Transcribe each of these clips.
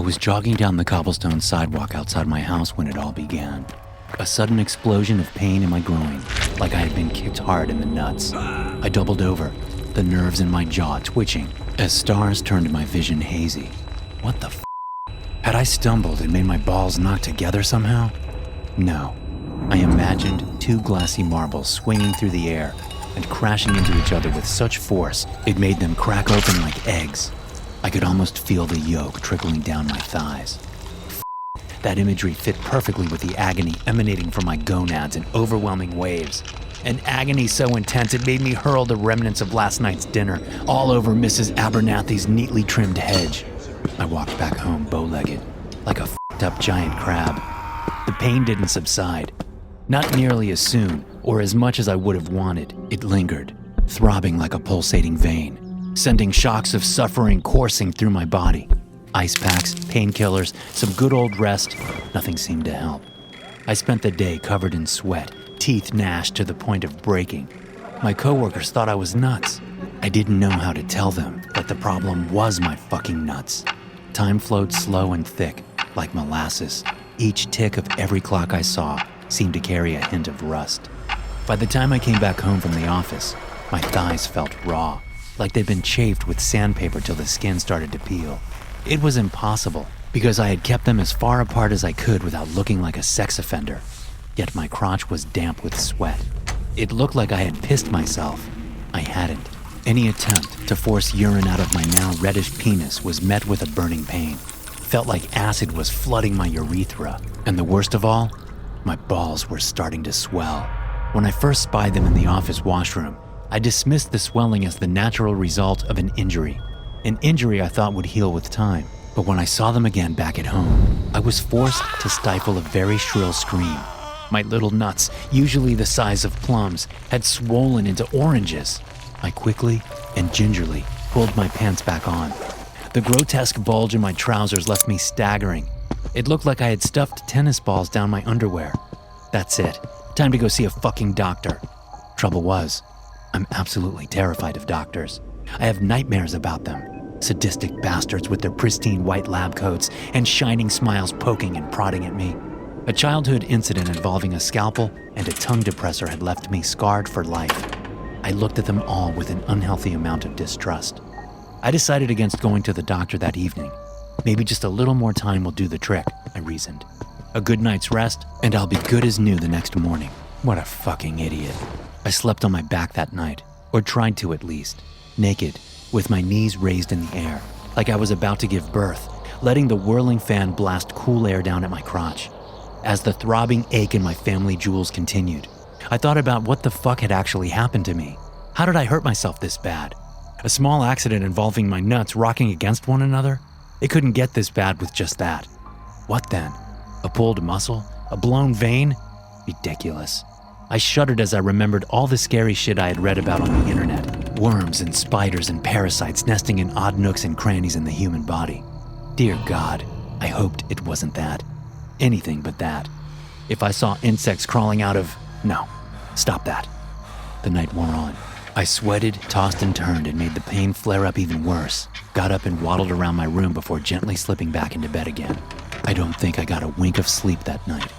was jogging down the cobblestone sidewalk outside my house when it all began. A sudden explosion of pain in my groin, like I had been kicked hard in the nuts. I doubled over, the nerves in my jaw twitching, as stars turned my vision hazy. What the f***? Had I stumbled and made my balls knock together somehow? No. I imagined two glassy marbles swinging through the air and crashing into each other with such force it made them crack open like eggs. I could almost feel the yolk trickling down my thighs. That imagery fit perfectly with the agony emanating from my gonads in overwhelming waves. An agony so intense it made me hurl the remnants of last night's dinner all over Mrs. Abernathy's neatly trimmed hedge. I walked back home bow-legged, like a f***ed-up giant crab. The pain didn't subside. Not nearly as soon, or as much as I would have wanted. It lingered, throbbing like a pulsating vein, sending shocks of suffering coursing through my body. Ice packs, painkillers, some good old rest, nothing seemed to help. I spent the day covered in sweat, teeth gnashed to the point of breaking. My coworkers thought I was nuts. I didn't know how to tell them that the problem was my fucking nuts. Time flowed slow and thick, like molasses. Each tick of every clock I saw seemed to carry a hint of rust. By the time I came back home from the office, my thighs felt raw, like they'd been chafed with sandpaper till the skin started to peel. It was impossible, because I had kept them as far apart as I could without looking like a sex offender. Yet my crotch was damp with sweat. It looked like I had pissed myself. I hadn't. Any attempt to force urine out of my now reddish penis was met with a burning pain. Felt like acid was flooding my urethra. And the worst of all, my balls were starting to swell. When I first spied them in the office washroom, I dismissed the swelling as the natural result of an injury. An injury I thought would heal with time. But when I saw them again back at home, I was forced to stifle a very shrill scream. My little nuts, usually the size of plums, had swollen into oranges. I quickly and gingerly pulled my pants back on. The grotesque bulge in my trousers left me staggering. It looked like I had stuffed tennis balls down my underwear. That's it. Time to go see a fucking doctor. Trouble was, I'm absolutely terrified of doctors. I have nightmares about them. Sadistic bastards with their pristine white lab coats and shining smiles poking and prodding at me. A childhood incident involving a scalpel and a tongue depressor had left me scarred for life. I looked at them all with an unhealthy amount of distrust. I decided against going to the doctor that evening. Maybe just a little more time will do the trick, I reasoned. A good night's rest, and I'll be good as new the next morning. What a fucking idiot. I slept on my back that night, or tried to at least, naked, with my knees raised in the air, like I was about to give birth, letting the whirling fan blast cool air down at my crotch. As the throbbing ache in my family jewels continued, I thought about what the fuck had actually happened to me. How did I hurt myself this bad? A small accident involving my nuts rocking against one another? It couldn't get this bad with just that. What then? A pulled muscle? A blown vein? Ridiculous. I shuddered as I remembered all the scary shit I had read about on the internet. Worms and spiders and parasites nesting in odd nooks and crannies in the human body. Dear God, I hoped it wasn't that. Anything but that. If I saw insects crawling out of... No, stop that. The night wore on. I sweated, tossed and turned, and made the pain flare up even worse. Got up and waddled around my room before gently slipping back into bed again. I don't think I got a wink of sleep that night.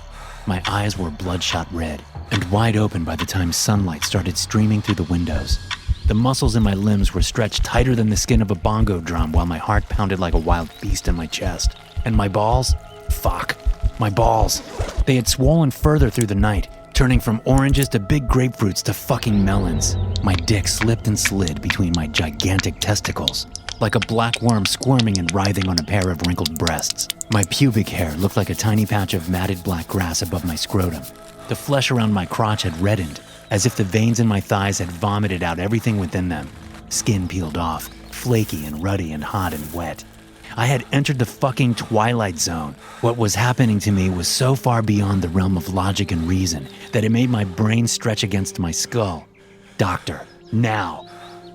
My eyes were bloodshot red and wide open by the time sunlight started streaming through the windows. The muscles in my limbs were stretched tighter than the skin of a bongo drum while my heart pounded like a wild beast in my chest. And my balls? Fuck. My balls. They had swollen further through the night, turning from oranges to big grapefruits to fucking melons. My dick slipped and slid between my gigantic testicles, like a black worm squirming and writhing on a pair of wrinkled breasts. My pubic hair looked like a tiny patch of matted black grass above my scrotum. The flesh around my crotch had reddened, as if the veins in my thighs had vomited out everything within them. Skin peeled off, flaky and ruddy and hot and wet. I had entered the fucking twilight zone. What was happening to me was so far beyond the realm of logic and reason that it made my brain stretch against my skull. Doctor, now.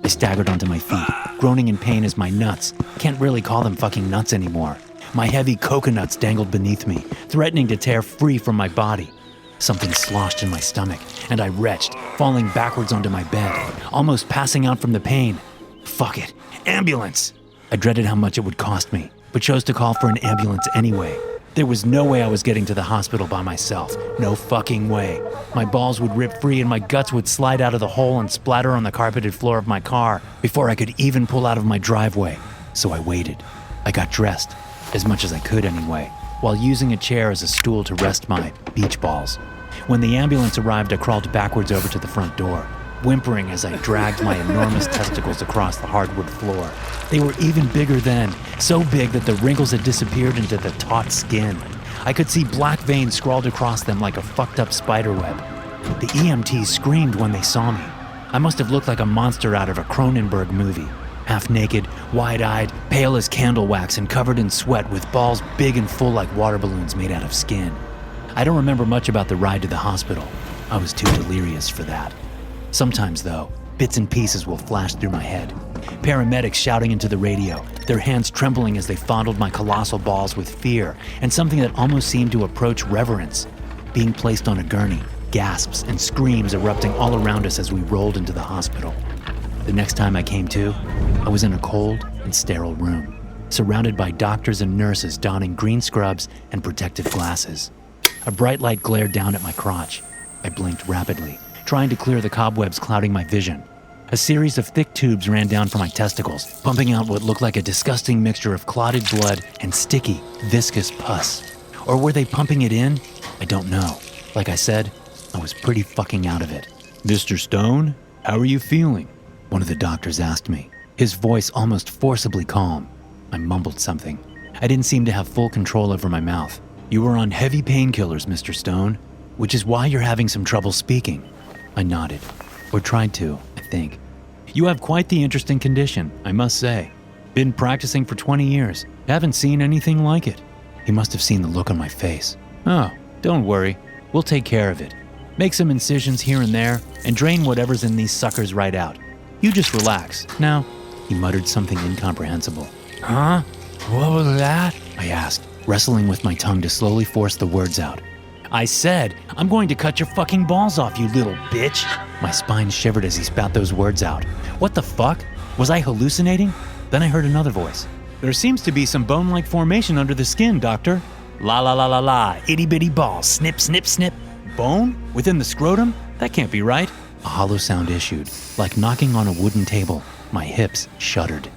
I staggered onto my feet, groaning in pain as my nuts, can't really call them fucking nuts anymore. My heavy coconuts dangled beneath me, threatening to tear free from my body. Something sloshed in my stomach, and I retched, falling backwards onto my bed, almost passing out from the pain. Fuck it. Ambulance! I dreaded how much it would cost me, but chose to call for an ambulance anyway. There was no way I was getting to the hospital by myself. No fucking way. My balls would rip free and my guts would slide out of the hole and splatter on the carpeted floor of my car before I could even pull out of my driveway. So I waited. I got dressed, as much as I could anyway, while using a chair as a stool to rest my beach balls. When the ambulance arrived, I crawled backwards over to the front door, whimpering as I dragged my enormous testicles across the hardwood floor. They were even bigger then, so big that the wrinkles had disappeared into the taut skin. I could see black veins scrawled across them like a fucked up spider web. The EMTs screamed when they saw me. I must have looked like a monster out of a Cronenberg movie. Half naked, wide-eyed, pale as candle wax and covered in sweat with balls big and full like water balloons made out of skin. I don't remember much about the ride to the hospital. I was too delirious for that. Sometimes, though, bits and pieces will flash through my head. Paramedics shouting into the radio, their hands trembling as they fondled my colossal balls with fear and something that almost seemed to approach reverence. Being placed on a gurney, gasps and screams erupting all around us as we rolled into the hospital. The next time I came to, I was in a cold and sterile room, surrounded by doctors and nurses donning green scrubs and protective glasses. A bright light glared down at my crotch. I blinked rapidly, trying to clear the cobwebs clouding my vision. A series of thick tubes ran down from my testicles, pumping out what looked like a disgusting mixture of clotted blood and sticky, viscous pus. Or were they pumping it in? I don't know. Like I said, I was pretty fucking out of it. "Mr. Stone, how are you feeling?" one of the doctors asked me, his voice almost forcibly calm. I mumbled something. I didn't seem to have full control over my mouth. "You were on heavy painkillers, Mr. Stone, which is why you're having some trouble speaking." I nodded, or tried to, I think. "You have quite the interesting condition, I must say. Been practicing for 20 years. Haven't seen anything like it." He must have seen the look on my face. "Oh, don't worry. We'll take care of it. Make some incisions here and there, and drain whatever's in these suckers right out. You just relax. Now," he muttered something incomprehensible. "Huh? What was that?" I asked, wrestling with my tongue to slowly force the words out. "I said, I'm going to cut your fucking balls off, you little bitch." My spine shivered as he spat those words out. What the fuck? Was I hallucinating? Then I heard another voice. "There seems to be some bone-like formation under the skin, doctor." "La la la la la, itty-bitty balls, snip, snip, snip." "Bone? Within the scrotum? That can't be right." A hollow sound issued, like knocking on a wooden table. My hips shuddered.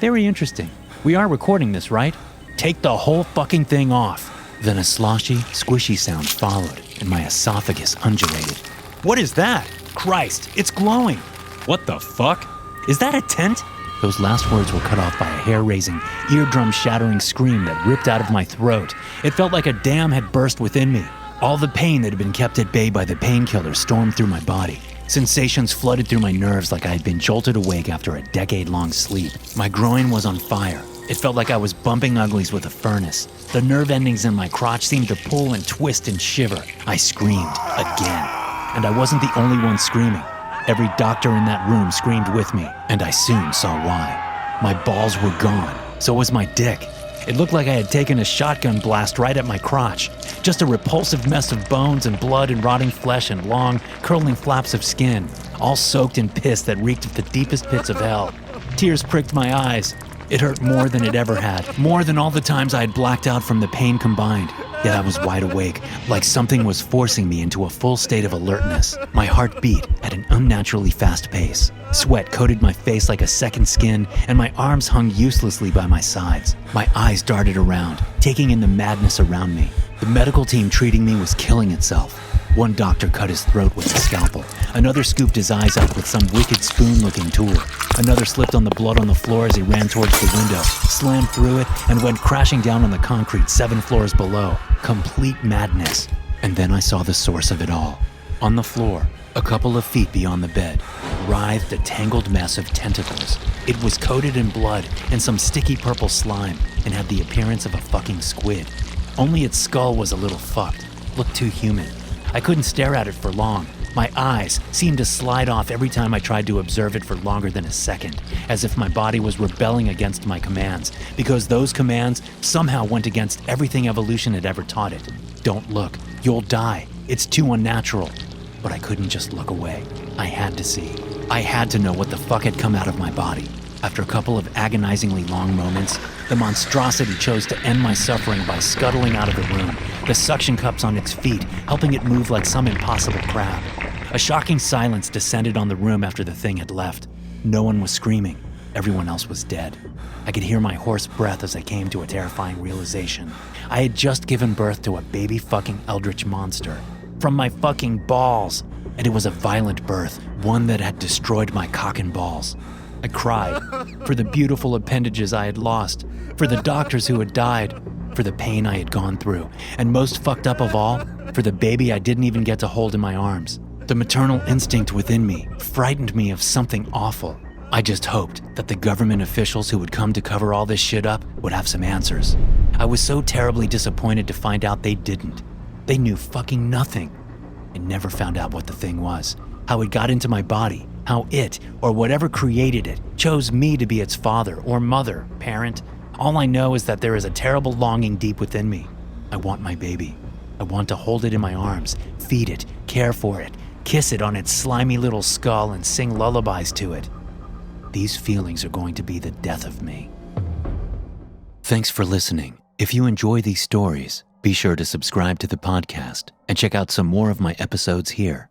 Very interesting. We are recording this, right? Take the whole fucking thing off." Then a sloshy, squishy sound followed, and my esophagus undulated. "What is that? Christ, it's glowing." "What the fuck? Is that a tent?" Those last words were cut off by a hair-raising, eardrum-shattering scream that ripped out of my throat. It felt like a dam had burst within me. All the pain that had been kept at bay by the painkiller stormed through my body. Sensations flooded through my nerves like I had been jolted awake after a decade-long sleep. My groin was on fire. It felt like I was bumping uglies with a furnace. The nerve endings in my crotch seemed to pull and twist and shiver. I screamed again. And I wasn't the only one screaming. Every doctor in that room screamed with me, and I soon saw why. My balls were gone. So was my dick. It looked like I had taken a shotgun blast right at my crotch. Just a repulsive mess of bones and blood and rotting flesh and long, curling flaps of skin, all soaked in piss that reeked of the deepest pits of hell. Tears pricked my eyes. It hurt more than it ever had, more than all the times I had blacked out from the pain combined. Yet I was wide awake, like something was forcing me into a full state of alertness. My heart beat at an unnaturally fast pace. Sweat coated my face like a second skin, and my arms hung uselessly by my sides. My eyes darted around, taking in the madness around me. The medical team treating me was killing itself. One doctor cut his throat with a scalpel. Another scooped his eyes out with some wicked spoon-looking tool. Another slipped on the blood on the floor as he ran towards the window, slammed through it, and went crashing down on the concrete 7 floors below. Complete madness. And then I saw the source of it all. On the floor, a couple of feet beyond the bed, writhed a tangled mess of tentacles. It was coated in blood and some sticky purple slime and had the appearance of a fucking squid. Only its skull was a little fucked, looked too human. I couldn't stare at it for long. My eyes seemed to slide off every time I tried to observe it for longer than a second, as if my body was rebelling against my commands, because those commands somehow went against everything evolution had ever taught it. Don't look, you'll die. It's too unnatural. But I couldn't just look away. I had to see. I had to know what the fuck had come out of my body. After a couple of agonizingly long moments, the monstrosity chose to end my suffering by scuttling out of the room, the suction cups on its feet helping it move like some impossible crab. A shocking silence descended on the room after the thing had left. No one was screaming. Everyone else was dead. I could hear my hoarse breath as I came to a terrifying realization. I had just given birth to a baby fucking eldritch monster. From my fucking balls. And it was a violent birth, one that had destroyed my cock and balls. I cried for the beautiful appendages I had lost, for the doctors who had died, for the pain I had gone through, and most fucked up of all, for the baby I didn't even get to hold in my arms. The maternal instinct within me frightened me of something awful. I just hoped that the government officials who would come to cover all this shit up would have some answers. I was so terribly disappointed to find out they didn't. They knew fucking nothing. I never found out what the thing was, how it got into my body, how it, or whatever created it, chose me to be its father or mother, parent. All I know is that there is a terrible longing deep within me. I want my baby. I want to hold it in my arms, feed it, care for it, kiss it on its slimy little skull and sing lullabies to it. These feelings are going to be the death of me. Thanks for listening. If you enjoy these stories, be sure to subscribe to the podcast and check out some more of my episodes here.